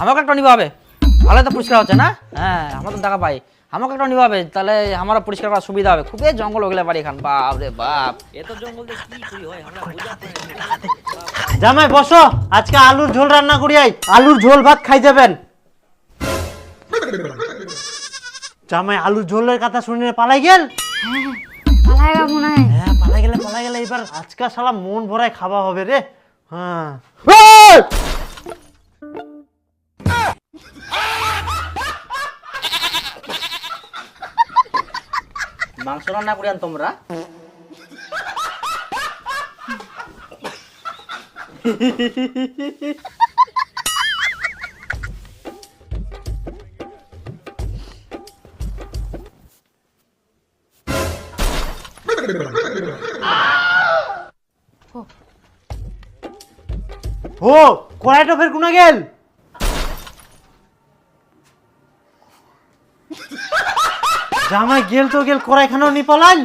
আমাকে একটা নিবা হবে, ভালো তো পরিষ্কার হচ্ছে না। হ্যাঁ আমরা তো দেখা পাই, আমাকে একটা নিবা হবে, তাহলে আমারও পরিষ্কার করার সুবিধা হবে। খুবই জঙ্গল ওগুলো বাড়ি খান, বাপ রে বাপ, এত জঙ্গল দিয়ে কি করি হয় আমরা বুঝাতে। জামাই বসো, আজকে আলুর ঝোল রান্না করি। আই আলুর ঝোল ভাত খাই যাবেন। জামাই আলুর ঝোলের কথা শুনে পালাই গেল। পালাইগা মনে হয়। হ্যাঁ পালাই গেলে এবার আজকে শালা মন ভরায় খাওয়া হবে রে। হ্যাঁ মাংস রান্না করি আন তোমরা। ও কড়াইটা ফের কোনা গেল। জামাই গেল তো গেল, কড়াইখানাও নি পালাল।